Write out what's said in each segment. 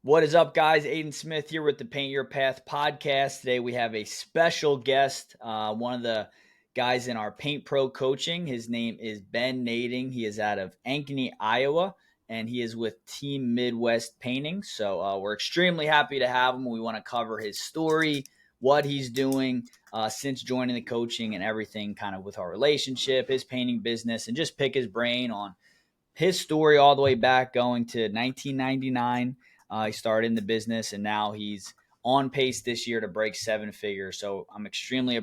What is up, guys? Aiden Smith here with the Paint Your Path podcast. Today we have a special guest, one of the guys in our Paint Pro coaching. His name is Ben Nading. He is out of Ankeny, Iowa, and he is with Team Midwest Painting. So we're extremely happy to have him. We want to cover his story, what he's doing since joining the coaching and everything kind of with our relationship, his painting business, and just pick his brain on his story all the way back going to 1999. He started in the business, and now he's on pace this year to break seven figures. So I'm extremely,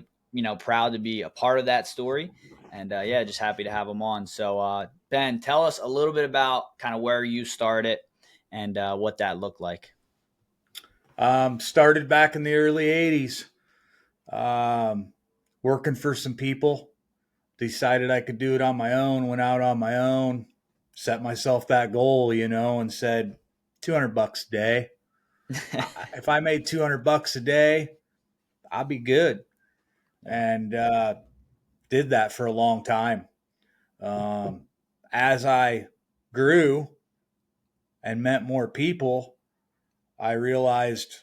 proud to be a part of that story, and just happy to have him on. So Ben, tell us a little bit about kind of where you started and what that looked like. Started back in the early 80s, working for some people. Decided I could do it on my own, went out on my own, set myself that goal, and said $200 a day. If I made $200 a day, I'd be good. And did that for a long time. As I grew and met more people, I realized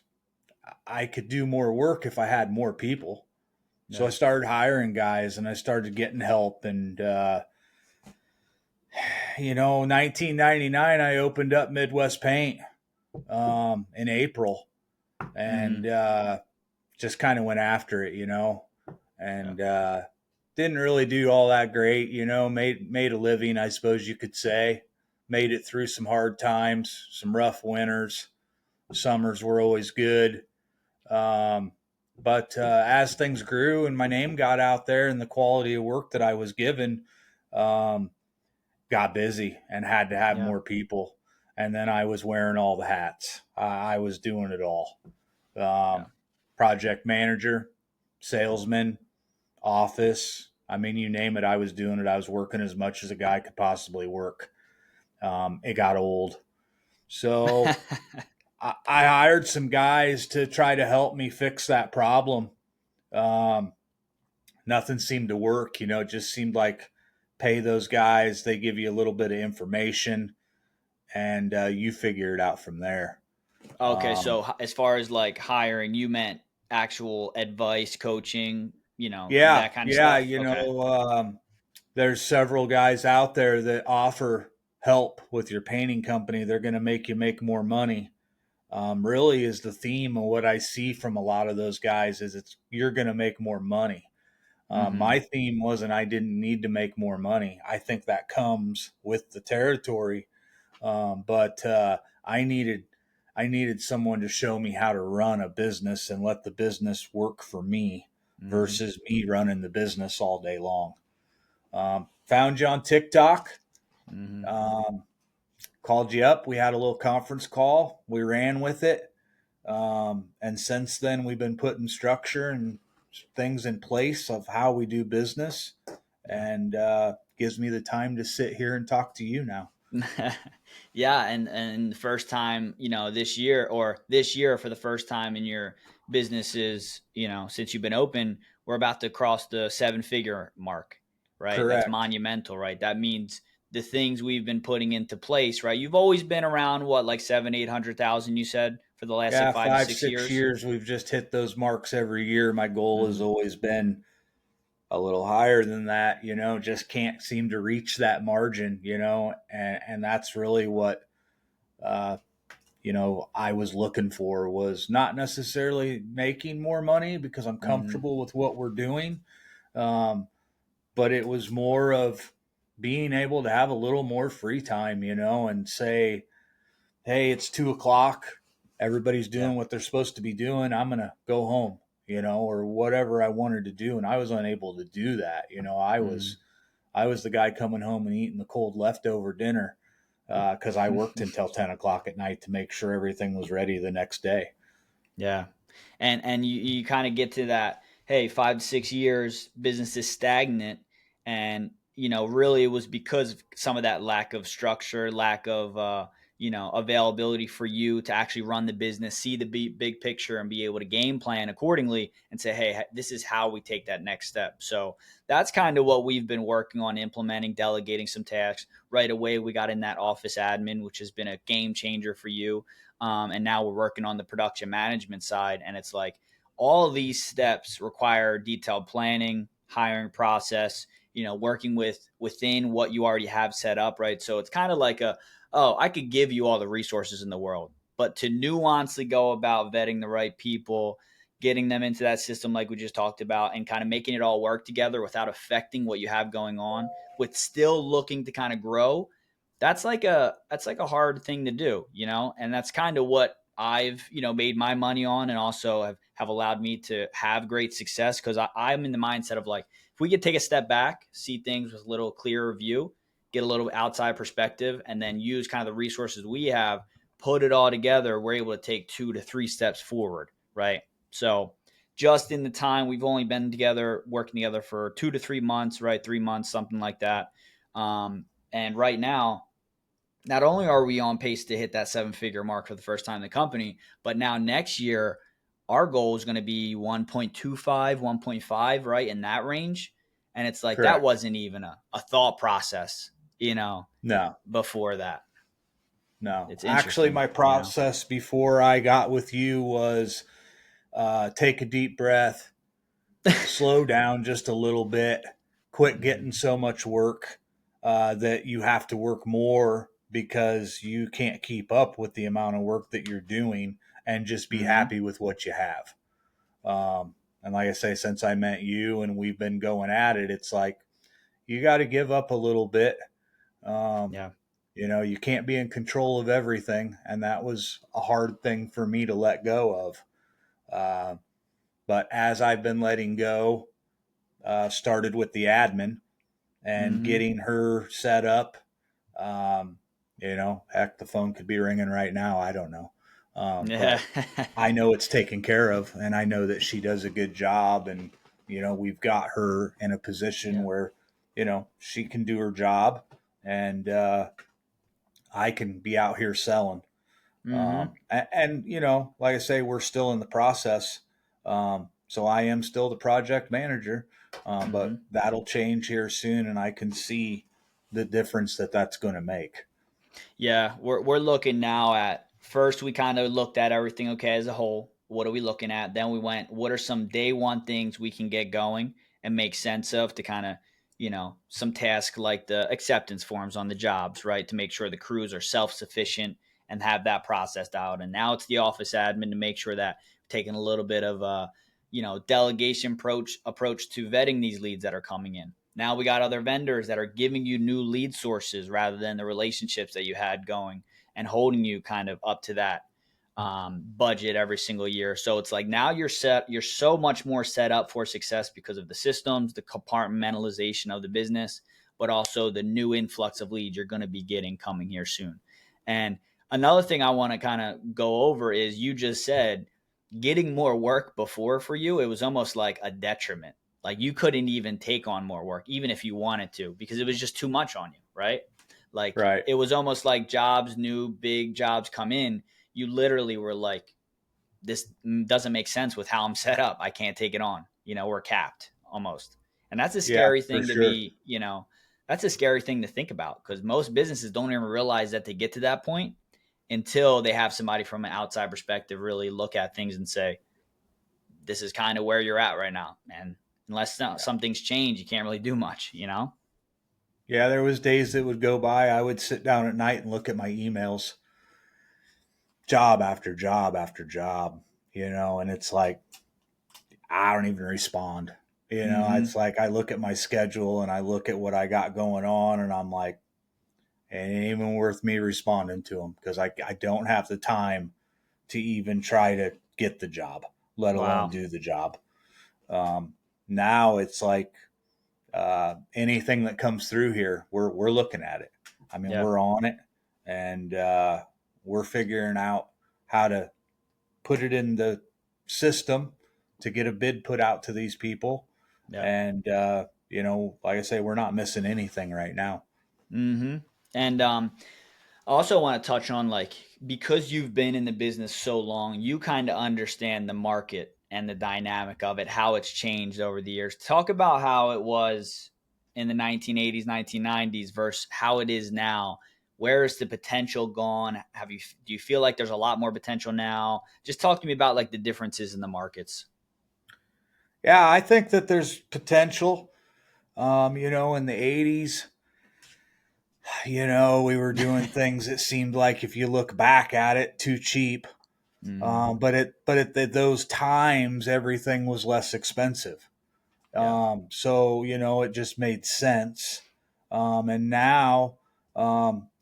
I could do more work if I had more people. So I started hiring guys and I started getting help. And, 1999, I opened up Midwest Paint in April and just kind of went after it, and didn't really do all that great, made a living, I suppose you could say. Made it through some hard times, some rough winters. Summers were always good. But as things grew and my name got out there and the quality of work that I was given, got busy and had to have more people. And then I was wearing all the hats. I was doing it all. Project manager, salesman, office. I mean, you name it, I was doing it. I was working as much as a guy could possibly work. It got old. So I hired some guys to try to help me fix that problem. Nothing seemed to work. It just seemed like pay those guys, they give you a little bit of information, and you figure it out from there. Okay, so as far as like hiring, you meant actual advice, coaching, that kind of stuff? Okay. There's several guys out there that offer help with your painting company. They're going to make you make more money. Really is the theme of what I see from a lot of those guys is you're going to make more money. My theme wasn't I didn't need to make more money. I think that comes with the territory. But I needed someone to show me how to run a business and let the business work for me versus me running the business all day long. Found you on TikTok. Called you up. We had a little conference call. We ran with it. And since then, we've been putting structure and things in place of how we do business, and gives me the time to sit here and talk to you now. Yeah, and the first time, this year for the first time in your businesses, since you've been open, we're about to cross the seven-figure mark, right? Correct. That's monumental, right? That means the things we've been putting into place, right? You've always been around what, like 700,000-800,000, you said, for the last like 5 to 6 years. We've just hit those marks every year. My goal has always been a little higher than that, just can't seem to reach that margin, and that's really what, I was looking for, was not necessarily making more money because I'm comfortable with what we're doing. But it was more of being able to have a little more free time, and say, hey, it's 2:00. Everybody's doing what they're supposed to be doing. I'm going to go home, or whatever I wanted to do. And I was unable to do that. I was the guy coming home and eating the cold leftover dinner because I worked until 10:00 at night to make sure everything was ready the next day. Yeah. And you kind of get to that, hey, 5 to 6 years, business is stagnant. And, really it was because of some of that lack of structure, lack of, availability for you to actually run the business, see the big picture, and be able to game plan accordingly and say, hey, this is how we take that next step. So that's kind of what we've been working on, implementing, delegating some tasks. Right away, we got in that office admin, which has been a game changer for you. And now we're working on the production management side. And it's like all of these steps require detailed planning, hiring process, working within what you already have set up, right? So it's kind of like I could give you all the resources in the world, but to nuancely go about vetting the right people, getting them into that system like we just talked about, and kind of making it all work together without affecting what you have going on, with still looking to kind of grow, that's like a hard thing to do, and that's kind of what I've made my money on, and also have allowed me to have great success, because I'm in the mindset of like, if we could take a step back, see things with a little clearer view, get a little outside perspective, and then use kind of the resources we have, put it all together, we're able to take 2 to 3 steps forward, right? So just in the time we've only been together, working together for 2 to 3 months, right? 3 months, something like that. And right now, not only are we on pace to hit that 7-figure mark for the first time in the company, but now next year, our goal is going to be 1.25, 1.5, right? In that range. And it's like, that Correct. wasn't even a thought process, No, before that. no. It's Actually, interesting, my process before I got with you was take a deep breath, slow down just a little bit, quit Mhm. getting so much work that you have to work more because you can't keep up with the amount of work that you're doing, and just be Mhm. happy with what you have. And like I say, since I met you and we've been going at it, it's like you got to give up a little bit. Um, Yeah. you can't be in control of everything. And that was a hard thing for me to let go of. Uh, but as I've been letting go, started with the admin and Mhm. getting her set up. Um, heck, the phone could be ringing right now. I don't know. Yeah. But I know it's taken care of, and I know that she does a good job. And, we've got her in a position Yeah. where, she can do her job, and I can be out here selling. Mhm. Like I say, we're still in the process. So I am still the project manager, but Mhm. that'll change here soon, and I can see the difference that that's going to make. Yeah, we're looking now at, first we kind of looked at everything, okay, as a whole. What are we looking at? Then we went, what are some day one things we can get going and make sense of, to kind of, some tasks like the acceptance forms on the jobs, right? To make sure the crews are self-sufficient and have that processed out. And now it's the office admin to make sure that we're taking a little bit of delegation approach to vetting these leads that are coming in. Now we got other vendors that are giving you new lead sources rather than the relationships that you had going, and holding you kind of up to that budget every single year. So it's like, now you're so much more set up for success because of the systems, the compartmentalization of the business, but also the new influx of leads you're going to be getting coming here soon. And another thing I want to kind of go over is, you just said getting more work before, for you, it was almost like a detriment. Like, you couldn't even take on more work, even if you wanted to, because it was just too much on you, right? Like, Right. it was almost like new big jobs come in. You literally were like, this doesn't make sense with how I'm set up. I can't take it on. We're capped almost. And that's a Yeah, scary for thing to sure. be, that's a scary thing to think about, because most businesses don't even realize that they get to that point until they have somebody from an outside perspective really look at things and say, this is kind of where you're at right now. And unless Yeah. some things change, you can't really do much. Yeah, there was days that would go by. I would sit down at night and look at my emails, job after job after job, and it's like I don't even respond. It's Mm-hmm. like I look at my schedule and I look at what I got going on, and I'm like, it ain't even worth me responding to them, because I don't have the time to even try to get the job, let alone Wow. do the job. Um, Now it's like anything that comes through here, we're looking at it. I mean, Yeah. we're on it, and we're figuring out how to put it in the system to get a bid put out to these people. Yeah. And like I say, we're not missing anything right now. Mm-hmm. And I also want to touch on like because you've been in the business so long, you kind of understand the market and the dynamic of it, how it's changed over the years. Talk about how it was in the 1980s, 1990s versus how it is now. Where is the potential gone? Do you feel like there's a lot more potential now? Just talk to me about like the differences in the markets. Yeah, I think that there's potential. In the 80s, we were doing things that seemed like, if you look back at it, too cheap. Hmm. At those times, everything was less expensive. Yeah. It just made sense. And now,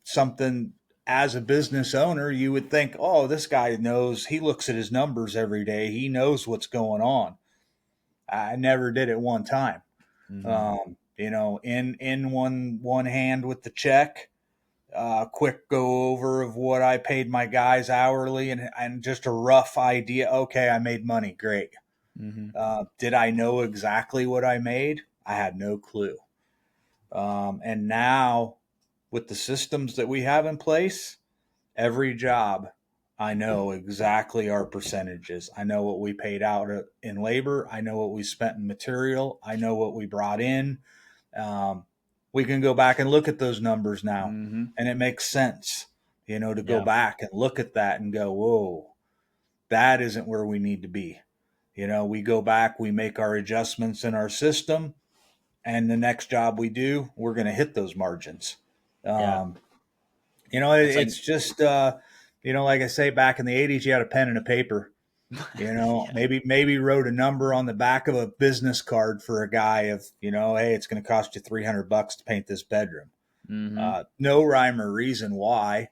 something as a business owner, you would think, oh, this guy knows, he looks at his numbers every day. He knows what's going on. I never did at one time. Hmm. In one hand with the check, quick go over of what I paid my guys hourly, and just a rough idea. Okay, I made money. Great. Hmm. Did I know exactly what I made? I had no clue. And now, with the systems that we have in place, every job, I know exactly our percentages. I know what we paid out in labor. I know what we spent in material. I know what we brought in. Um, we can go back and look at those numbers now, Hmm. and it makes sense, to go Yeah. back and look at that and go, whoa, that isn't where we need to be. We go back, we make our adjustments in our system, and the next job we do, we're going to hit those margins. Yeah. Um, It's like, it's just, like I say, back in the 80s, you had a pen and a paper. yeah. Maybe wrote a number on the back of a business card for a guy of, hey, it's going to cost you $300 to paint this bedroom. Hmm. No rhyme or reason why.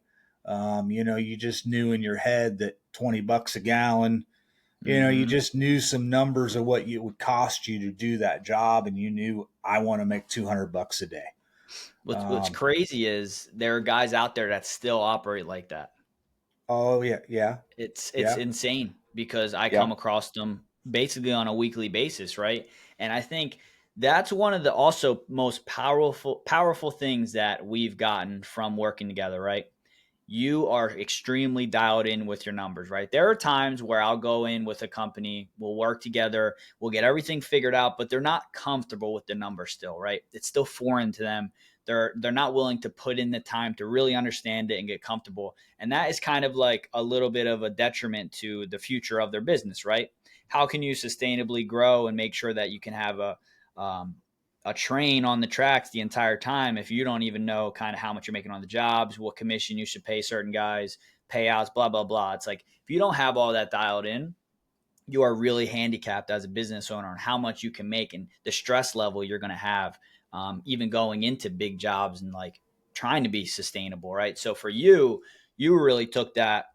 You just knew in your head that $20 a gallon. You Hmm. just knew some numbers of what it would cost you to do that job, and you knew, I want to make $200 a day. What's Um, crazy is there are guys out there that still operate like that. oh yeah, yeah, It's yeah, insane because I yeah, come across them basically on a weekly basis, right? And I think that's one of the also most powerful things that we've gotten from working together, right? You are extremely dialed in with your numbers, right? There are times where I'll go in with a company, we'll work together, we'll get everything figured out, but they're not comfortable with the numbers still, right? It's still foreign to them. They're not willing to put in the time to really understand it and get comfortable. And that is kind of like a little bit of a detriment to the future of their business, right? How can you sustainably grow and make sure that you can have um, a train on the tracks the entire time if you don't even know kind of how much you're making on the jobs, what commission you should pay certain guys, payouts, blah, blah, blah. It's like if you don't have all that dialed in, you are really handicapped as a business owner on how much you can make and the stress level you're going to have, even going into big jobs and like trying to be sustainable, right? So for you, you really took that,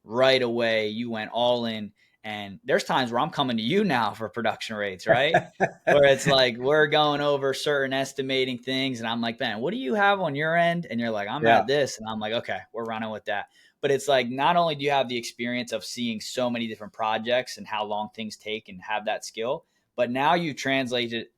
right away. You went all in. And there's times where I'm coming to you now for production rates, right? Where it's like we're going over certain estimating things. And I'm like, man, what do you have on your end? And you're like, I'm yeah, at this. And I'm like, okay, we're running with that. But it's like not only do you have the experience of seeing so many different projects and how long things take and have that skill, but now you translated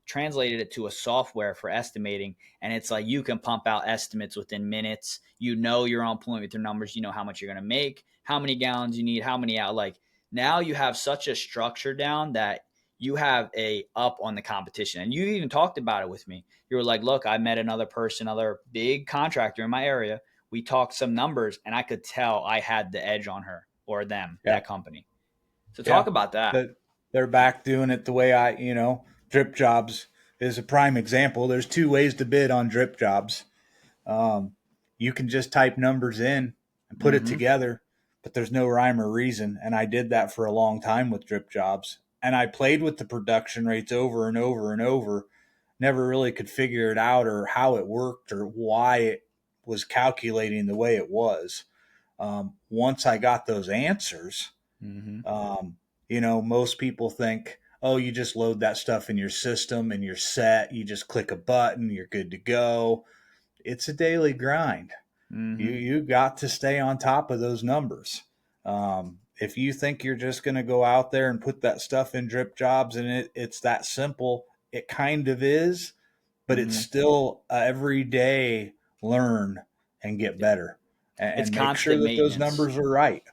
it to a software for estimating, and it's like you can pump out estimates within minutes. You know you're on point with your numbers. You know how much you're going to make, how many gallons you need, how many out. Like now you have such a structure down that you have a up on the competition. And you even talked about it with me. You were like, look, I met another person, another big contractor in my area. We talked some numbers, and I could tell I had the edge on her or them, yeah, that company. So talk yeah. about that. That they're back doing it the way DripJobs is a prime example. There's two ways to bid on DripJobs. Um, you can just type numbers in and put it Mm-hmm. together, but there's no rhyme or reason. And I did that for a long time with DripJobs. And I played with the production rates over and over and over. Never really could figure it out or how it worked or why it was calculating the way it was. Once I got those answers, Mm-hmm. um, most people think, oh, you just load that stuff in your system and you're set. You just click a button, you're good to go. It's a daily grind. Mm-hmm. You got to stay on top of those numbers. If you think you're just going to go out there and put that stuff in DripJobs and it's that simple, it kind of is, but it's Mm-hmm. still every day learn and get Yeah. better It's and make sure constant that those maintenance. numbers are right.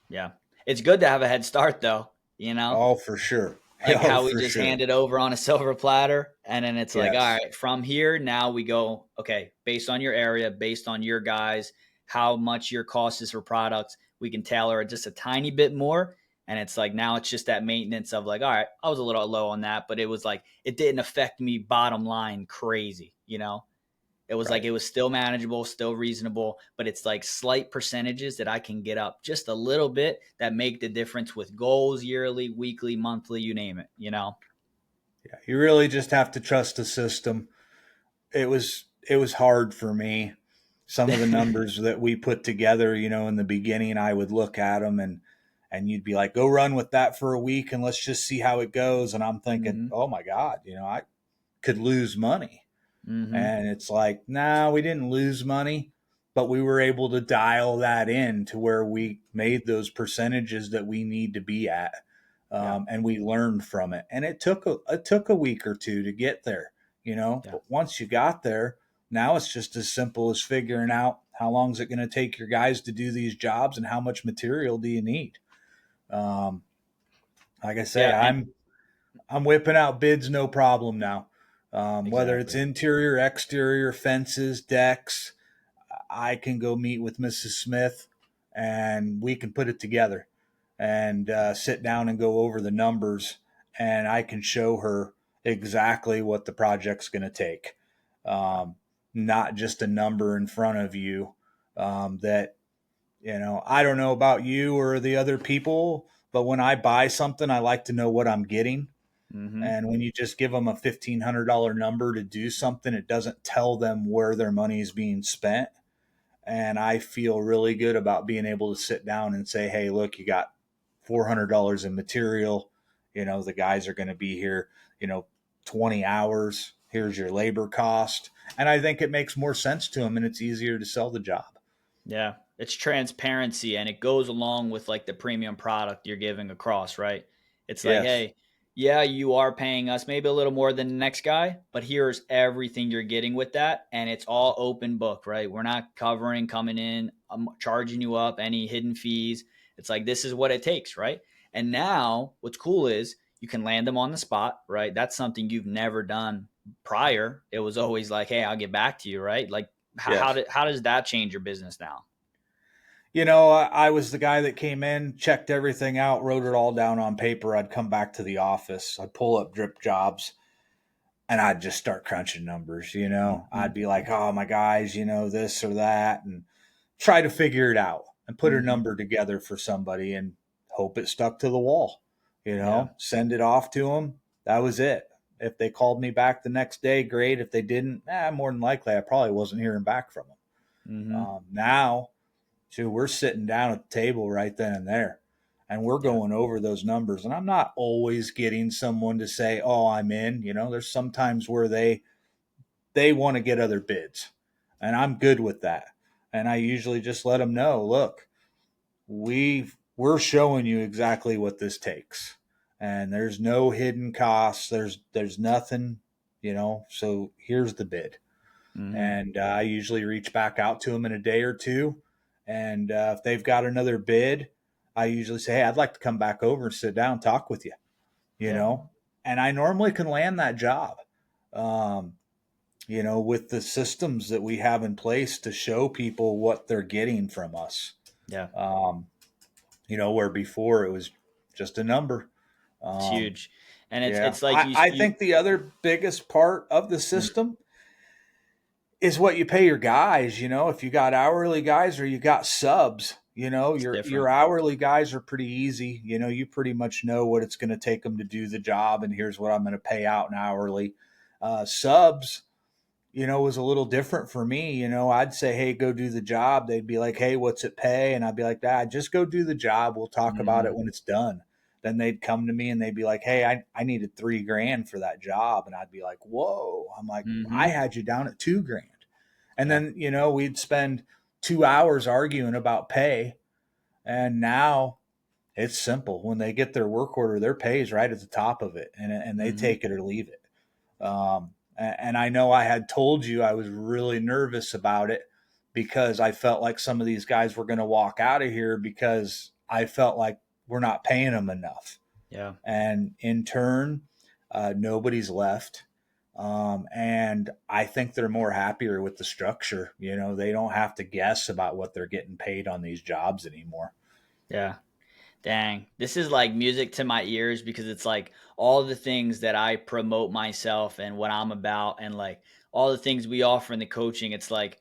Yeah. It's good to have a head start though, you know? Oh, for sure. Like Oh, how we for just sure. hand it over on a silver platter. And then it's like, all Yes. right, from here, now we go, okay, based on your area, based on your guys, how much your cost is for products, we can tailor it just a tiny bit more. And it's like, now it's just that maintenance of like, all right, I was a little low on that, but it was like, it didn't affect me bottom line crazy, you know? It was like Right. it was still manageable, still reasonable, but it's like slight percentages that I can get up just a little bit that make the difference with goals yearly, weekly, monthly, you name it, you know? Yeah. You really just have to trust the system. It was hard for me. Some of the numbers that we put together, in the beginning, I would look at them and you'd be like, go run with that for a week and let's just see how it goes. And I'm thinking, Mm-hmm. oh my God, I could lose money. Mm-hmm. And it's like, nah, we didn't lose money, but we were able to dial that in to where we made those percentages that we need to be at. Yeah. And we learned from it. And it took a week or two to get there, Yeah. but once you got there, now it's just as simple as figuring out how long is it going to take your guys to do these jobs and how much material do you need. Um, like I say, Yeah. And I'm whipping out bids, no problem now. Whether it's exactly. interior, exterior, fences, decks, I can go meet with Mrs. Smith and we can put it together and sit down and go over the numbers. And I can show her exactly what the project's going to take. Yeah. Not just a number in front of you that, I don't know about you or the other people, but when I buy something, I like to know what I'm getting. Mm-hmm. And when you just give them a $1,500 number to do something, it doesn't tell them where their money is being spent. And I feel really good about being able to sit down and say, hey, look, you got $400 in material. The guys are going to be here, 20 hours. Here's your labor cost. And I think it makes more sense to them and it's easier to sell the job. Yeah. It's transparency and it goes along with like the premium product you're giving across, right? It's like, Yes. hey, yeah, you are paying us maybe a little more than the next guy, but here's everything you're getting with that. And it's all open book, right? We're not covering coming in, charging you up any hidden fees. It's like, this is what it takes, right? And now what's cool is you can land them on the spot, right? That's something you've never done prior. It was always like, hey, I'll get back to you, right? Like, Yes. how does that change your business now? I was the guy that came in, checked everything out, wrote it all down on paper. I'd come back to the office. I'd pull up DripJobs and I'd just start crunching numbers. Mm-hmm. I'd be like, oh, my guys, this or that, and try to figure it out and put a Mm-hmm. number together for somebody and hope it stuck to the wall. Yeah. Send it off to them. That was it. If they called me back the next day, great. If they didn't, more than likely, I probably wasn't hearing back from them. Mm-hmm. Now, so we're sitting down at the table right then and there, and we're Yeah. going over those numbers. And I'm not always getting someone to say, "Oh, I'm in." There's sometimes where they want to get other bids, and I'm good with that. And I usually just let them know, "Look, we're showing you exactly what this takes, and there's no hidden costs. There's nothing, So here's the bid." Mm-hmm. And I usually reach back out to them in a day or two. And if they've got another bid, I usually say, hey, I'd like to come back over and sit down and talk with you, you Yeah. know, and I normally can land that job, um, with the systems that we have in place to show people what they're getting from us. Yeah. Um, where before it was just a number. It's Um, huge. And yeah, it's like I you think the other biggest part of the system is what you pay your guys. If you got hourly guys or you got subs, it's your different. hourly guys are pretty easy. You pretty much know what it's going to take them to do the job, and here's what I'm going to pay out in hourly. Subs, was a little different for me. I'd say, hey, go do the job. They'd be like, hey, what's it pay? And I'd be like, just go do the job. We'll talk about Mm-hmm. it when it's done. Then they'd come to me and they'd be like, hey, I needed $3,000 for that job. And I'd be like, whoa. I'm like, I Mm-hmm. had you down at $2,000. And Yeah. then, we'd spend 2 hours arguing about pay. And now it's simple. When they get their work order, their pay is right at the top of it, and they Mm-hmm. take it or leave it. And I know I had told you I was really nervous about it because I felt like some of these guys were going to walk out of here because I felt like we're not paying them enough. Yeah. And in turn, nobody's left. And I think they're more happier with the structure. They don't have to guess about what they're getting paid on these jobs anymore. Yeah. Dang, this is like music to my ears because it's like all the things that I promote myself and what I'm about, and like all the things we offer in the coaching. It's like,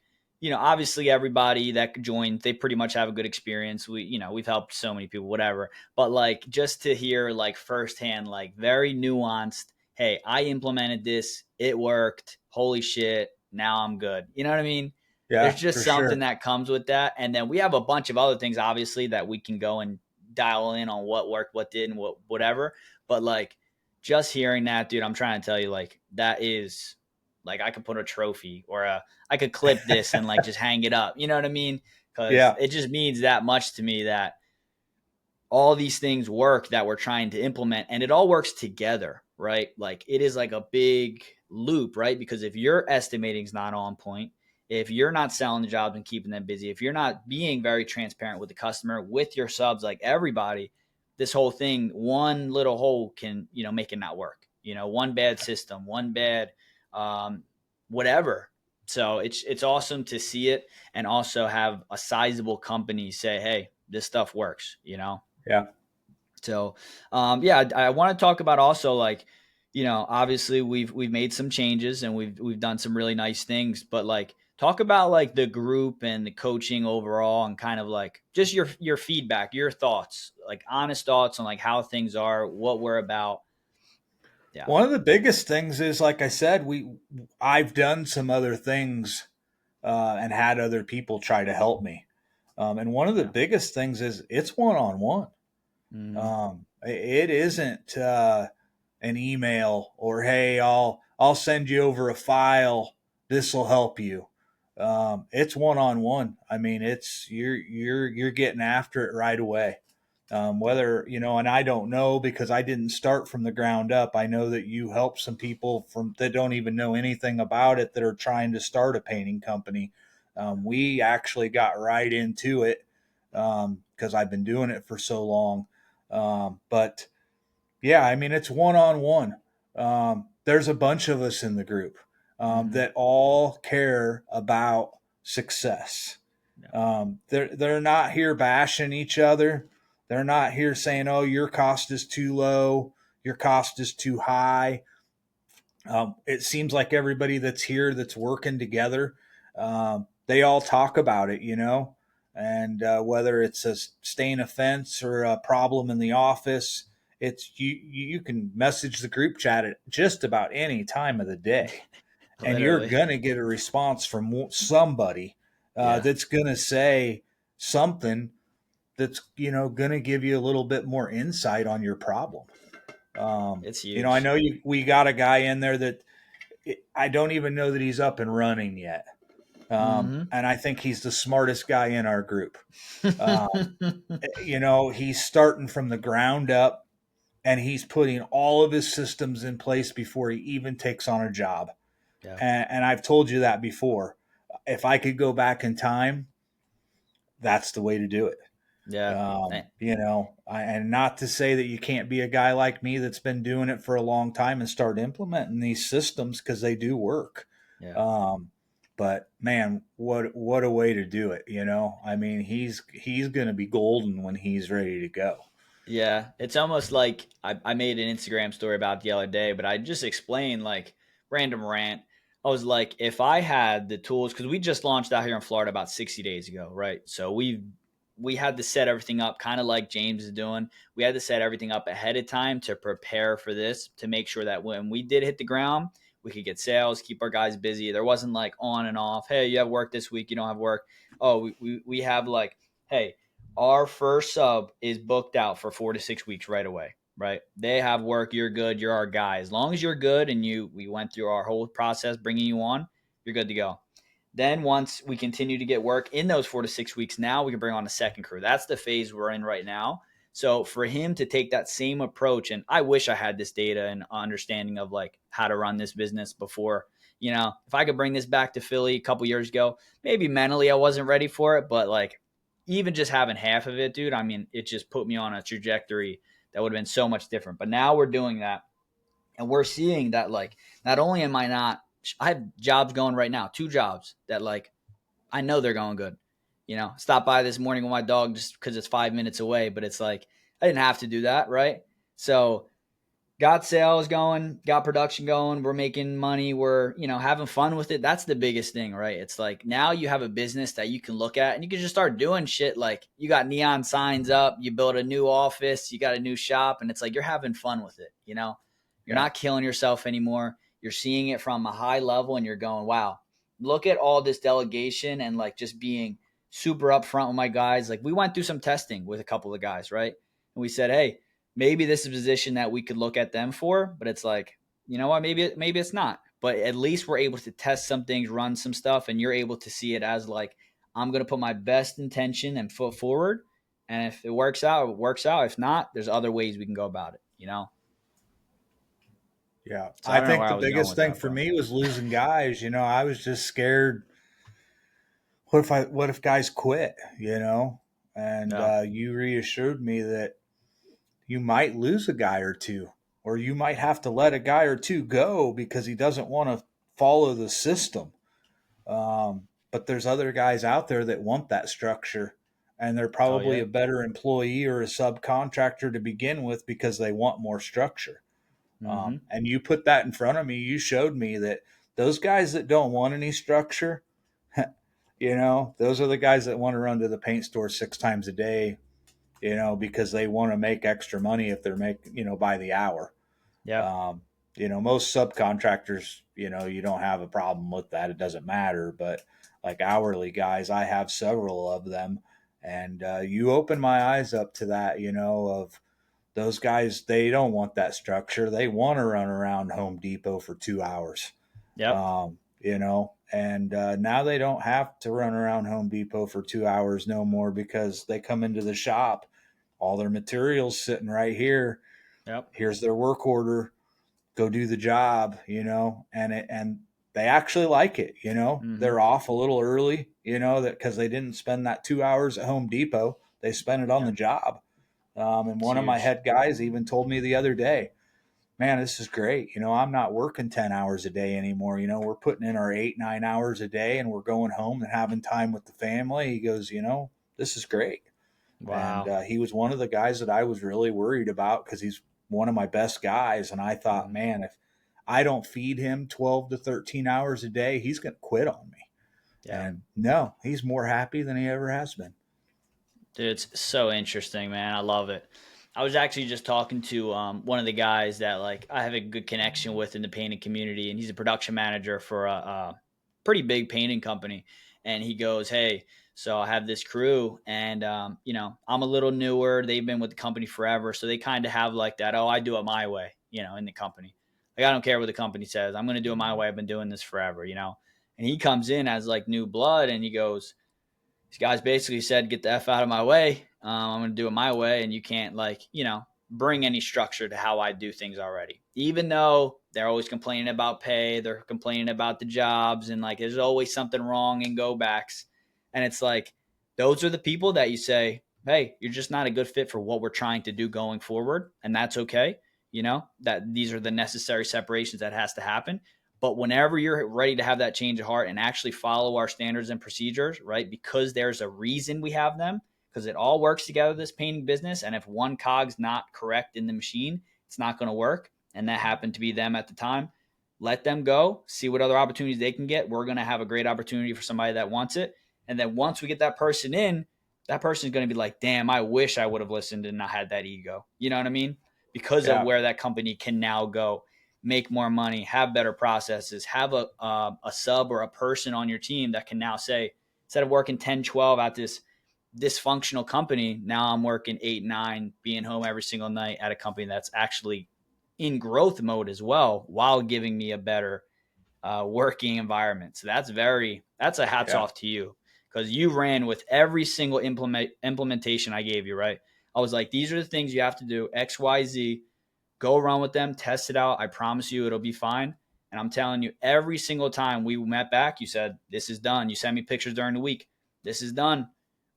obviously everybody that joined, they pretty much have a good experience. We've helped so many people, whatever. But like just to hear like firsthand, like very nuanced, hey, I implemented this, it worked. Holy shit, now I'm good. You know what I mean? There's Yeah, just for something sure. that comes with that. And then we have a bunch of other things, obviously, that we can go and dial in on what worked, what didn't, whatever. But like just hearing that, dude, I'm trying to tell you, like, that is like I could put a trophy or I could clip this and like just hang it up. You know what I mean? Because Yeah. it just means that much to me that all these things work that we're trying to implement, and it all works together, right? Like it is like a big loop, right? Because if your estimating is not on point, if you're not selling the jobs and keeping them busy, if you're not being very transparent with the customer, with your subs, like everybody, this whole thing, one little hole can, make it not work. One bad system, one bad um, whatever. So it's awesome to see it and also have a sizable company say, hey, this stuff works. Yeah. So, yeah, I want to talk about also like, obviously we've made some changes and we've done some really nice things, but like talk about like the group and the coaching overall and kind of like just your feedback, your thoughts, like honest thoughts on like how things are, what we're about. Yeah. One of the biggest things is, like I said, I've done some other things and had other people try to help me. And one of the Yeah. biggest things is it's one on one. Mm-hmm. It isn't an email or hey, I'll send you over a file. This will help you. It's one on one. I mean, it's you're getting after it right away. Yeah. Whether and I don't know because I didn't start from the ground up. I know that you help some people from that don't even know anything about it that are trying to start a painting company. We actually got right into it because I've been doing it for so long. But yeah, I mean, it's one on one. There's a bunch of us in the group Mm-hmm. that all care about success. Yeah. They're not here bashing each other. They're not here saying, "Oh, your cost is too low, your cost is too high." It seems like everybody that's here that's working together, they all talk about it, and whether it's a stain offense or a problem in the office, it's you can message the group chat at just about any time of the day, and you're Literally. gonna get a response from somebody Yeah. that's gonna say something that's gonna give you a little bit more insight on your problem. It's I huge. know we got a guy in there that I don't even know that he's up and running yet. Mm-hmm. And I think he's the smartest guy in our group. Uh, he's starting from the ground up and he's putting all of his systems in place before he even takes on a job. Yeah. And I've told you that before. If I could go back in time, that's the way to do it. Yeah. And not to say that you can't be a guy like me that's been doing it for a long time and start implementing these systems because they do work. Yeah. Um, but man, what a way to do it, I mean, he's going to be golden when he's ready to go. Yeah, it's almost like I made an Instagram story about it the other day, but I just explained like random rant. I was like, if I had the tools, because we just launched out here in Florida about 60 days ago, right? So we had to set everything up kind of like James is doing. We had to set everything up ahead of time to prepare for this, to make sure that when we did hit the ground, we could get sales, keep our guys busy. There wasn't like on and off. Hey, you have work this week, you don't have work. Oh, we have like, hey, our first sub is booked out for 4 to 6 weeks right away, right? They have work, you're good, you're our guy. As long as you're good and we went through our whole process bringing you on, you're good to go. Then once we continue to get work in those 4 to 6 weeks, now we can bring on a second crew. That's the phase we're in right now. So for him to take that same approach, and I wish I had this data and understanding of like how to run this business before, If I could bring this back to Philly a couple years ago, maybe mentally I wasn't ready for it, but like even just having half of it, dude, I mean, it just put me on a trajectory that would have been so much different. But now we're doing that, and we're seeing that, like, not only am I not, I have jobs going right now, 2 jobs that, like, I know they're going good. Stop by this morning with my dog just because it's 5 minutes away, but it's like I didn't have to do that, right? So got sales going, got production going. We're making money. We're, having fun with it. That's the biggest thing, right? It's like now you have a business that you can look at and you can just start doing shit. Like you got neon signs up, you build a new office, you got a new shop, and it's like you're having fun with it. You're Yeah. not killing yourself anymore. You're seeing it from a high level and you're going, wow, look at all this delegation and like just being super upfront with my guys. Like we went through some testing with a couple of guys, right? And we said, hey, maybe this is a position that we could look at them for, but it's like, you know what, maybe it's not. But at least we're able to test some things, run some stuff, and you're able to see it as like, I'm going to put my best intention and foot forward. And if it works out, it works out. If not, there's other ways we can go about it. Yeah. So I I don't know think where I the was going biggest with thing that, for bro. me was losing guys. I was just scared. What if guys quit, And Yeah. you reassured me that you might lose a guy or two, or you might have to let a guy or two go because he doesn't want to follow the system. But there's other guys out there that want that structure, and they're Oh, probably yeah. a better employee or a subcontractor to begin with because they want more structure. Mm-hmm. And you put that in front of me. You showed me that those guys that don't want any structure, those are the guys that want to run to the paint store 6 times a day, because they want to make extra money if they're making, by the hour. Yeah. Um, most subcontractors, you don't have a problem with that. It doesn't matter. But like hourly guys, I have several of them. And you open my eyes up to that, of those guys, they don't want that structure. They want to run around Home Depot for 2 hours, Yep. and now they don't have to run around Home Depot for 2 hours no more because they come into the shop. All their materials sitting right here. Yep. Here's their work order. Go do the job, and they actually like it. Mm-hmm. They're off a little early, that because they didn't spend that 2 hours at Home Depot. They spent it on the Yep. job. And It's one of my huge. head guys even told me the other day, man, this is great. I'm not working 10 hours a day anymore. We're putting in our 8, 9 hours a day and we're going home and having time with the family. He goes, this is great. And Wow. he was one of the guys that I was really worried about because he's one of my best guys. And I thought, Mm-hmm. man, if I don't feed him 12 to 13 hours a day, he's going to quit on me. Yeah. And no, he's more happy than he ever has been. Dude, it's so interesting, man. I love it. I was actually just talking to one of the guys that like I have a good connection with in the painting community, and he's a production manager for a pretty big painting company. And he goes, "Hey, so I have this crew, and I'm a little newer. They've been with the company forever, so they kind of have like that. Oh, I do it my way, in the company. Like I don't care what the company says. I'm going to do it my way. I've been doing this forever. And he comes in as like new blood, and he goes." These guys basically said, "Get the f out of my way. I'm going to do it my way, and you can't bring any structure to how I do things already." Even though they're always complaining about pay, they're complaining about the jobs, and like there's always something wrong and go backs. And it's like those are the people that you say, "Hey, you're just not a good fit for what we're trying to do going forward," and that's okay. That these are the necessary separations that has to happen. But whenever you're ready to have that change of heart and actually follow our standards and procedures, right? Because there's a reason we have them, because it all works together, this painting business. And if one cog's not correct in the machine, it's not going to work. And that happened to be them at the time. Let them go, see what other opportunities they can get. We're going to have a great opportunity for somebody that wants it. And then once we get that person in, that person is going to be like, damn, I wish I would have listened and not had that ego. You know what I mean? Because of Yeah. where that company can now go, make more money, have better processes, have a sub or a person on your team that can now say, instead of working 10, 12 at this dysfunctional company, now I'm working 8, 9, being home every single night at a company that's actually in growth mode as well, while giving me a better working environment. So that's a hats Yeah. off to you, because you ran with every single implementation I gave you, right? I was like, these are the things you have to do, X, Y, Z. Go run with them, test it out. I promise you it'll be fine. And I'm telling you, every single time we met back, you said, this is done. You sent me pictures during the week. This is done.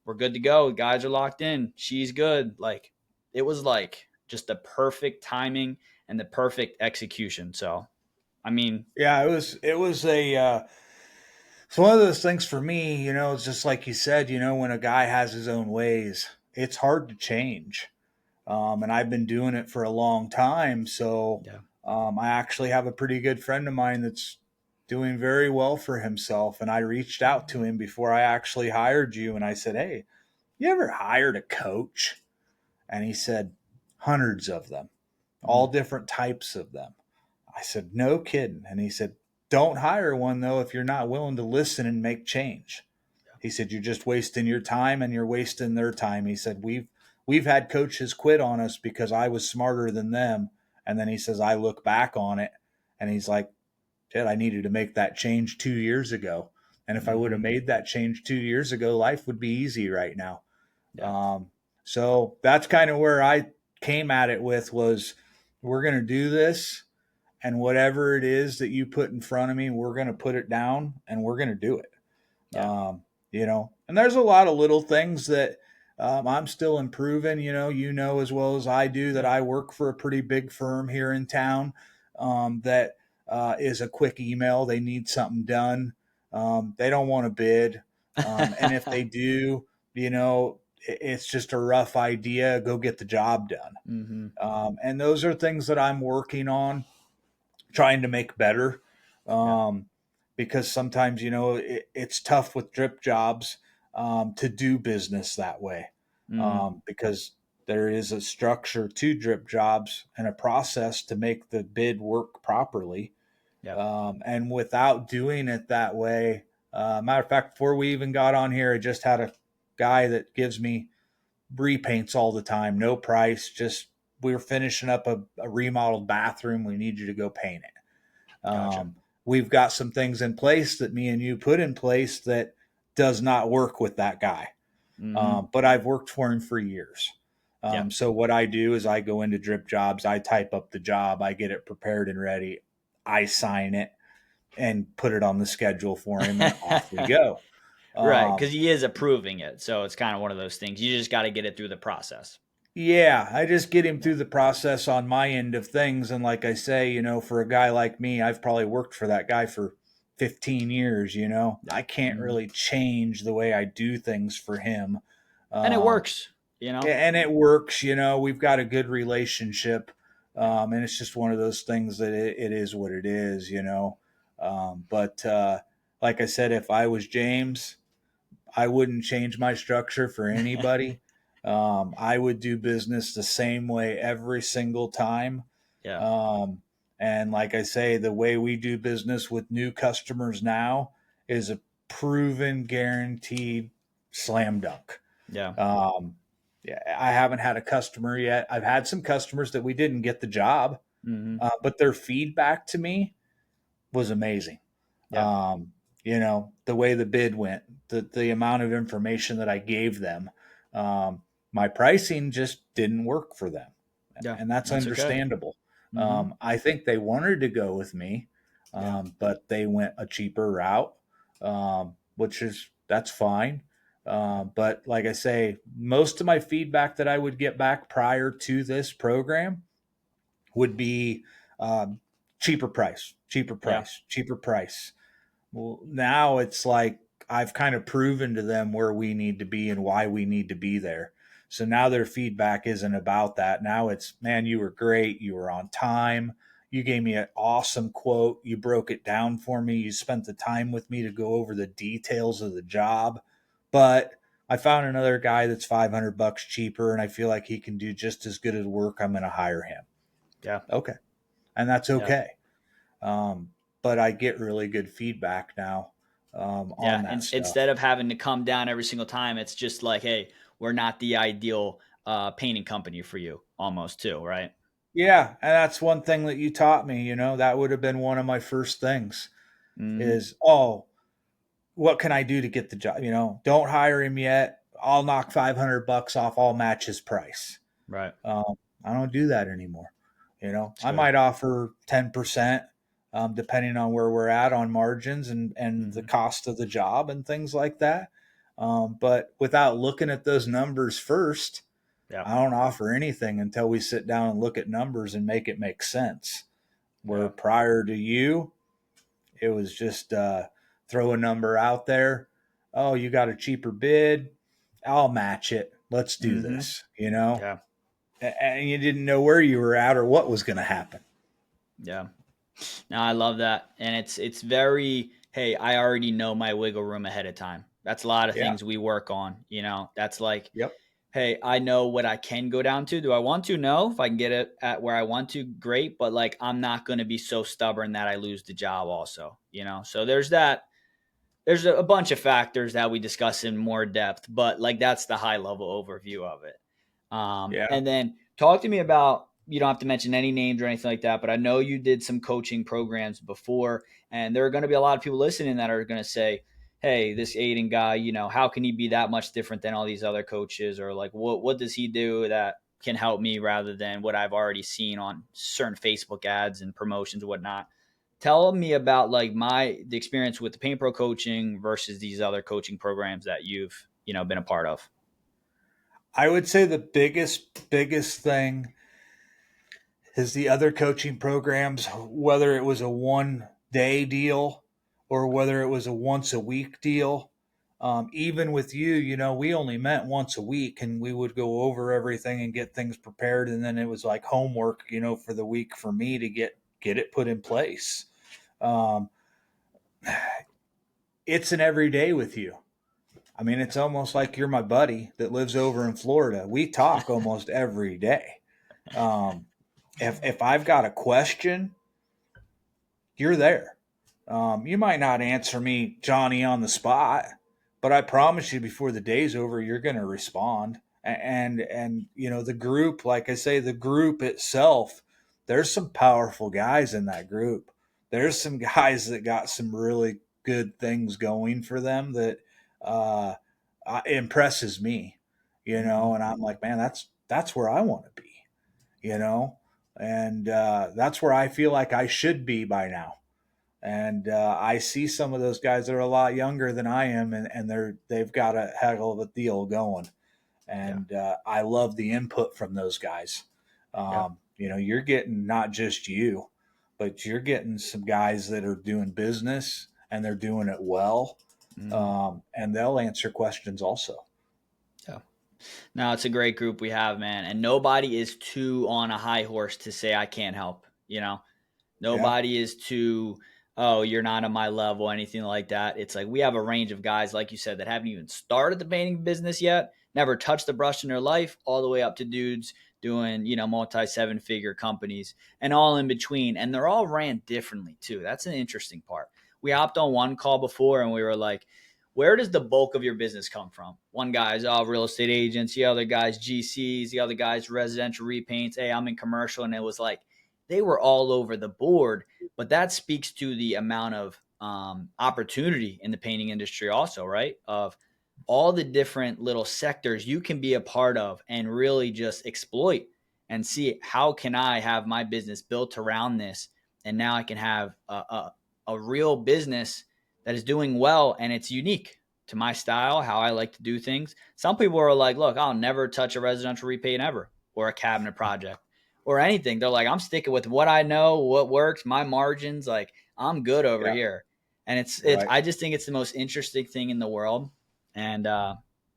We're good to go. Guys are locked in. She's good. Like, it was like just the perfect timing and the perfect execution. So, I mean, Yeah, it was it's one of those things for me, it's just like you said, when a guy has his own ways, it's hard to change. And I've been doing it for a long time. So yeah. I actually have a pretty good friend of mine that's doing very well for himself. And I reached out to him before I actually hired you. And I said, hey, you ever hired a coach? And he said, hundreds of them, all Mm, different types of them. I said, no kidding. And he said, don't hire one, though, if you're not willing to listen and make change. He said, you're just wasting your time and you're wasting their time. He said, we've had coaches quit on us because I was smarter than them. And then he says, I look back on it and he's like, shit, I needed to make that change 2 years ago. And if I would have mm-hmm. made that change 2 years ago, life would be easy right now. Yeah. Um, so that's kind of where I came at it with was we're going to do this, and whatever it is that you put in front of me, we're going to put it down and we're going to do it. Yeah. And there's a lot of little things that I'm still improving. As well as I do that Yeah. I work for a pretty big firm here in town that is a quick email. They need something done. They don't want to bid. And if they do, it's just a rough idea. Go get the job done. mm-hmm. And those are things that I'm working on trying to make better. Yeah. Um, because sometimes, it's tough with DripJobs to do business that way Mm, because there is a structure to DripJobs and a process to make the bid work properly. yeah. And without doing it that way, matter of fact, before we even got on here, I just had a guy that gives me repaints all the time, no price, just we're finishing up a remodeled bathroom. We need you to go paint it. Gotcha. We've got some things in place that me and you put in place that does not work with that guy. Mm-hmm. But I've worked for him for years. Yeah. So what I do is I go into DripJobs, I type up the job, I get it prepared and ready, I sign it and put it on the schedule for him, and off we go. Right. Um, Because he is approving it. So it's kind of one of those things. You just got to get it through the process. Yeah, I just get him Yeah. through the process on my end of things. And like I say, for a guy like me, I've probably worked for that guy for 15 years, Yeah. I can't Mm-hmm. really change the way I do things for him. And it Um, works, you know? and it works, we've got a good relationship. Yeah. And it's just one of those things that it is what it is. But like I said, if I was James, I wouldn't change my structure for anybody. I would do business the same way every single time. Yeah. Um, and like I say, the way we do business with new customers now is a proven, guaranteed slam dunk. Yeah. Um, yeah, I haven't had a customer yet. I've had some customers that we didn't get the job, Mm-hmm. but their feedback to me was amazing. Yeah. Um, the way the bid went, the amount of information that I gave them, my pricing just didn't work for them. Yeah. And that's That's okay. understandable. Mm-hmm. I think they wanted to go with me, Yeah. but they went a cheaper route, that's fine. But like I say, most of my feedback that I would get back prior to this program would be um, cheaper price, cheaper Yeah. price, cheaper price. Well, now it's like I've kind of proven to them where we need to be and why we need to be there. So now their feedback isn't about that. Now it's, man, you were great. You were on time. You gave me an awesome quote. You broke it down for me. You spent the time with me to go over the details of the job. But I found another guy that's $500 cheaper and I feel like he can do just as good as work. I'm going to hire him. Yeah. Okay. And that's Yeah. okay. But I get really good feedback now on Yeah. that And stuff. instead of having to come down every single time, it's just like, hey, we're not the ideal painting company for you, almost too, right? Yeah, and that's one thing that you taught me. That would have been one of my first things Mm-hmm. is, oh, what can I do to get the job? Don't hire him yet. I'll knock $500 off. I'll match his price. Right. I don't do that anymore. It's I good. might offer 10%, depending on where we're at on margins and the Mm-hmm. cost of the job and things like that. But without looking at those numbers first, Yeah. I don't offer anything until we sit down and look at numbers and make it make sense. Where Yeah. prior to you, it was just throw a number out there. Oh, you got a cheaper bid. I'll match it. Let's do Mm-hmm. this, you know? Yeah. And you didn't know where you were at or what was going to happen. Yeah. No, I love that. And it's very, hey, I already know my wiggle room ahead of time. That's a lot of Yeah. things we work on, That's like, Yep. hey, I know what I can go down to. Do I want to? No. If I can get it at where I want to, great. But like, I'm not going to be so stubborn that I lose the job also. So there's that. There's a bunch of factors that we discuss in more depth, but like that's the high level overview of it. Yeah. And then talk to me about, you don't have to mention any names or anything like that, but I know you did some coaching programs before, and there are going to be a lot of people listening that are going to say, hey, this Aiden guy, how can he be that much different than all these other coaches? Or like, what does he do that can help me rather than what I've already seen on certain Facebook ads and promotions and whatnot? Tell me about like the experience with the Paint Pro coaching versus these other coaching programs that you've, been a part of. I would say the biggest thing is the other coaching programs, whether it was a 1 day deal or whether it was a once a week deal. Even with you, we only met once a week and we would go over everything and get things prepared. And then it was like homework, for the week for me to get it put in place. Um, it's an everyday with you. I mean, it's almost like you're my buddy that lives over in Florida. We talk almost every day. Um, if I've got a question, you're there. You might not answer me, Johnny, on the spot, but I promise you, before the day's over, you're going to respond. And the group, like I say, the group itself, there's some powerful guys in that group. There's some guys that got some really good things going for them that uh, impresses me, Mm-hmm. and I'm like, man, that's where I want to be, you know, and that's where I feel like I should be by now. And I see some of those guys that are a lot younger than I am, and they've got a heck of a deal going. Yeah. And I love the input from those guys. Yeah. You're getting not just you, but you're getting some guys that are doing business and they're doing it well, Mm-hmm. and they'll answer questions also. Yeah. No, it's a great group we have, man. And nobody is too on a high horse to say, I can't help. Yeah, Nobody is too, oh, you're not on my level, anything like that. It's like we have a range of guys, like you said, that haven't even started the painting business yet, never touched a brush in their life, all the way up to dudes doing, multi 7-figure companies and all in between. And they're all ran differently too. That's an interesting part. We hopped on one call before and we were like, where does the bulk of your business come from? One guy's real estate agents, the other guy's GCs, the other guy's residential repaints. Hey, I'm in commercial. And it was like, they were all over the board, but that speaks to the amount of opportunity in the painting industry also, right? Of all the different little sectors you can be a part of and really just exploit and see how can I have my business built around this. And now I can have a real business that is doing well and it's unique to my style, how I like to do things. Some people are like, look, I'll never touch a residential repaint ever or a cabinet project or anything. They're like, I'm sticking with what I know, what works, my margins. Like, I'm good over yeah, here. And it's, right. I just think it's the most interesting thing in the world. And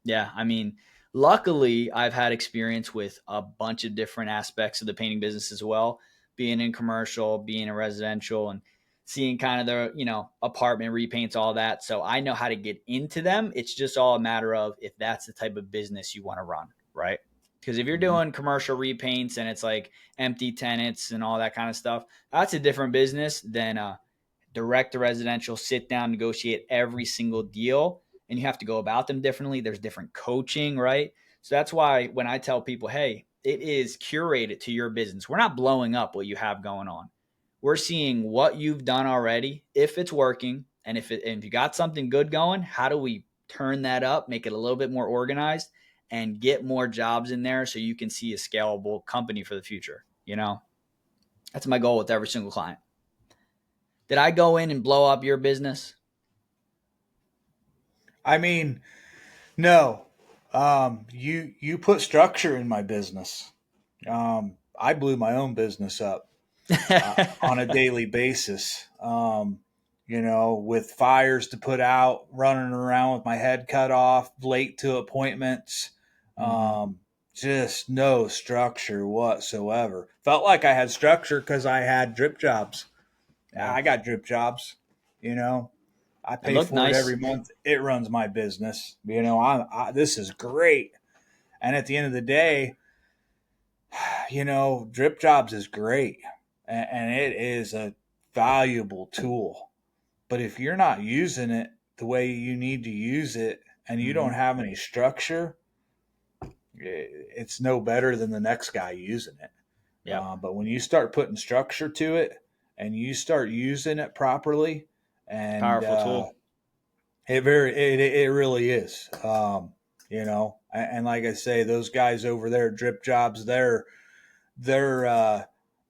yeah, I mean, luckily, I've had experience with a bunch of different aspects of the painting business as well, being in commercial, being in residential, and seeing kind of the, apartment repaints, all that. So I know how to get into them. It's just all a matter of if that's the type of business you want to run, right? Because if you're Mhm. doing commercial repaints and it's like empty tenants and all that kind of stuff, that's a different business than direct to residential, sit down, negotiate every single deal. And you have to go about them differently. There's different coaching, right? So that's why when I tell people, hey, it is curated to your business. We're not blowing up what you have going on. We're seeing what you've done already, if it's working, and if you got something good going, how do we turn that up, make it a little bit more organized, and get more jobs in there so you can see a scalable company for the future. That's my goal with every single client. Did I go in and blow up your business? I mean, no. You put structure in my business. I blew my own business up on a daily basis. With fires to put out, running around with my head cut off, late to appointments, Mm-hmm. um, just no structure whatsoever. Felt like I had structure because I had DripJobs. Yeah. I got DripJobs. I It pay looked for it nice. every month. It runs my business. This is great. And at the end of the day, DripJobs is great, and it is a valuable tool. But if you're not using it the way you need to use it, and you Mm-hmm. don't have any structure, it's no better than the next guy using it. Yep. But when you start putting structure to it and you start using it properly, and Powerful tool. it really is. And like I say, those guys over there, DripJobs, they're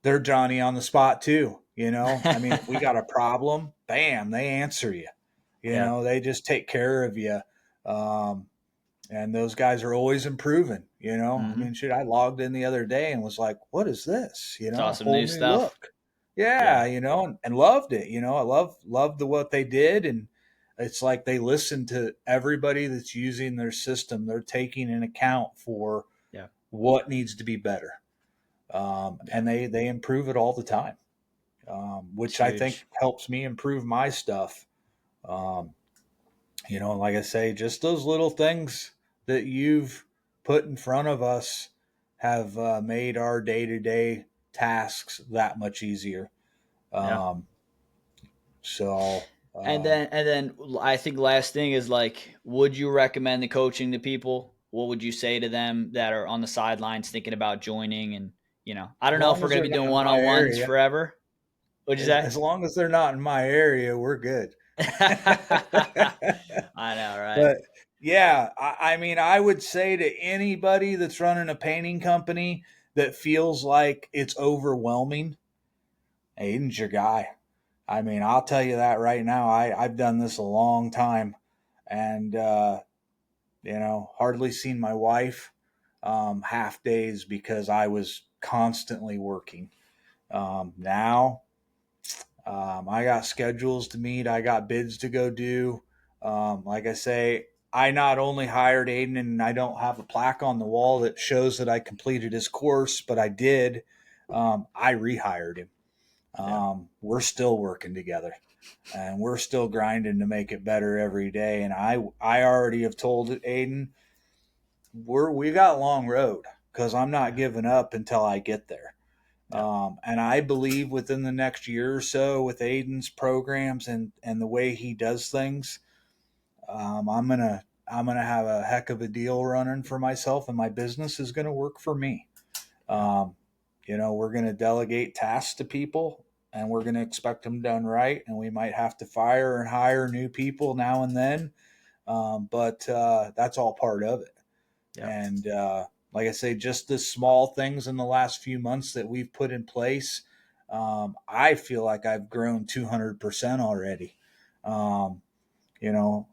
they're Johnny on the spot too. I mean, if we got a problem, bam, they answer you. Yeah. They just take care of you. Um, and those guys are always improving. I Mm-hmm. mean, shit, I logged in the other day and was like, "What is this?" Saw A some whole new new stuff. look. Yeah, Yeah. and loved it. I loved what they did, and it's like they listen to everybody that's using their system. They're taking an account for Yeah. what needs to be better, Yeah. and they improve it all the time, It's which I think huge. helps me improve my stuff. Um, and like I say, just those little things that you've put in front of us have made our day to day tasks that much easier. Yeah. Um, so, And then I think last thing is like, would you recommend the coaching to people? What would you say to them that are on the sidelines thinking about joining? And I as don't know if long we're as gonna they're be not doing in one my on ones area, forever. What'd you say? as long as they're not in my area, we're good. I know, right? But yeah, I mean, I would say to anybody that's running a painting company that feels like it's overwhelming, Aiden's your guy. I mean, I'll tell you that right now. I've done this a long time, and hardly seen my wife half days because I was constantly working. Now I got schedules to meet. I got bids to go do. Like I say, I not only hired Aiden, and I don't have a plaque on the wall that shows that I completed his course, but I did. I rehired him. Yeah. We're still working together, and we're still grinding to make it better every day. And I already have told Aiden we got a long road because I'm not Yeah. giving up until I get there. Yeah. And I believe within the next year or so, with Aiden's programs and the way he does things, I'm gonna have a heck of a deal running for myself, and my business is gonna work for me. Yeah. Um, we're gonna delegate tasks to people, and we're gonna expect them done right, and we might have to fire and hire new people now and then, but that's all part of it. Yeah. And like I say, just the small things in the last few months that we've put in place, I feel like I've grown 200% already. Um, you know,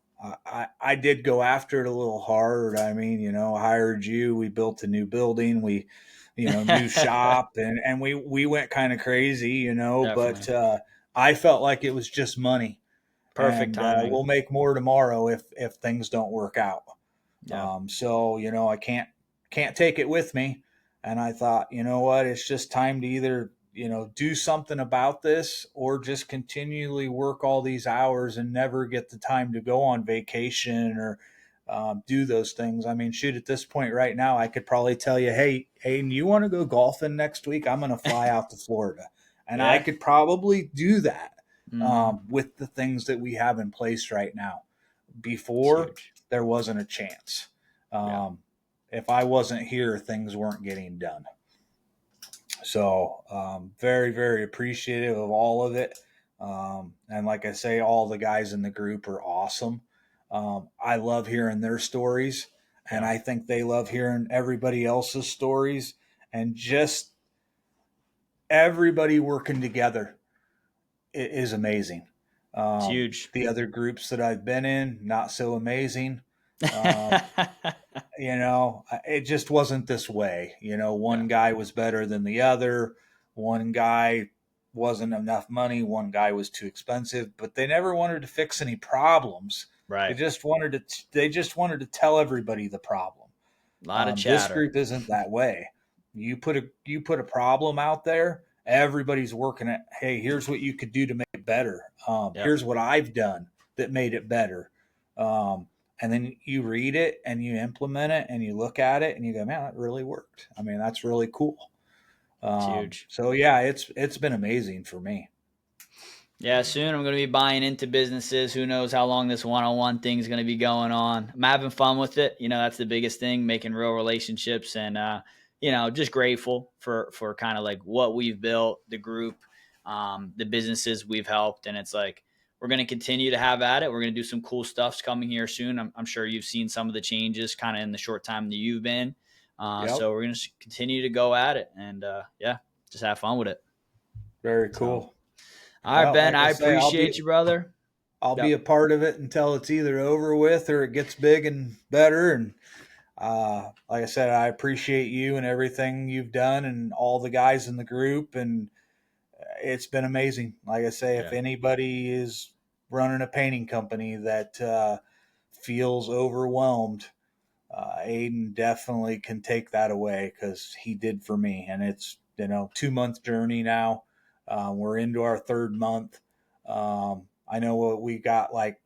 I did go after it a little hard. I mean, I hired you. We built a new building. New shop, and we went kind of crazy, Definitely. but I felt like it was just money, Perfect and timing. we'll make more tomorrow if things don't work out. Yeah. So I can't take it with me, and I thought, you know what, it's just time to either do something about this or just continually work all these hours and never get the time to go on vacation or do those things. I mean, shoot, at this point right now, I could probably tell you, hey, Hayden, you want to go golfing next week? I'm going to fly out to Florida, and I Yeah. could probably do that Mm-hmm. with the things that we have in place right now. It's Before, huge. there wasn't a chance. Yeah. Um, if I wasn't here, things weren't getting done. So, very, very appreciative of all of it. And like I say, all the guys in the group are awesome. I love hearing their stories, and Yeah. I think they love hearing everybody else's stories, and just everybody working together. is amazing. It's huge. The other groups that I've been in, not so amazing. Um, it just wasn't this way. Yeah. One guy was better than the other. One guy wasn't enough money. One guy was too expensive, but they never wanted to fix any problems. They Right. just wanted to, they just wanted to tell everybody the problem. A lot of This chatter. group isn't that way. You put a problem out there, everybody's working at, hey, here's what you could do to make it better. Yep. Here's what I've done that made it better. Um, and then you read it and you implement it and you look at it and you go, man, that really worked. I mean, that's really cool. It's huge. So yeah, it's been amazing for me. Yeah, soon I'm going to be buying into businesses. Who knows how long this one-on-one thing is going to be going on. I'm having fun with it. That's the biggest thing, making real relationships and, just grateful for kind of like what we've built, the group, the businesses we've helped. And it's like, we're going to continue to have at it. We're going to do some cool stuffs coming here soon. I'm sure you've seen some of the changes kind of in the short time that you've been. Yep. So we're going to continue to go at it and, just have fun with it. Very So. cool. All right, Well, Ben, like I I say, appreciate you, brother. I'll be Yep. a part of it until it's either over with or it gets big and better. And like I said, I appreciate you and everything you've done and all the guys in the group. And it's been amazing. Like I say, if Yeah. anybody is running a painting company that feels overwhelmed, Aiden definitely can take that away because he did for me. And it's, 2-month journey now. We're into our third month. I know what we got, like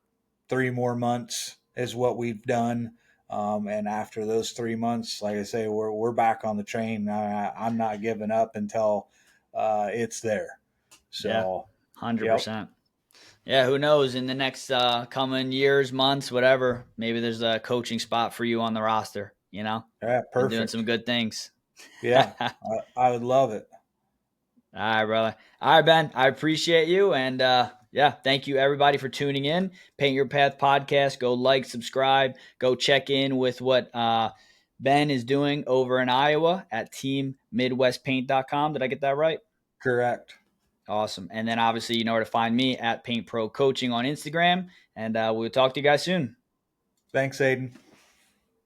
3 more months is what we've done. And after those 3 months, like I say, we're back on the train. I'm not giving up until it's there. Yeah. So, yep, 100%. Yeah. Who knows in the next coming years, months, whatever, maybe there's a coaching spot for you on the roster. yeah, Been doing some perfect. good things. All Yeah, I would love it. right, brother. All right, Ben, I appreciate you. And thank you everybody for tuning in. Paint Your Path podcast. Go like, subscribe, go check in with what Ben is doing over in Iowa at teammidwestpaint.com. Did I get that right? Correct. Awesome. And then obviously, you know where to find me at Paint Pro Coaching on Instagram. And we'll talk to you guys soon. Thanks, Aiden.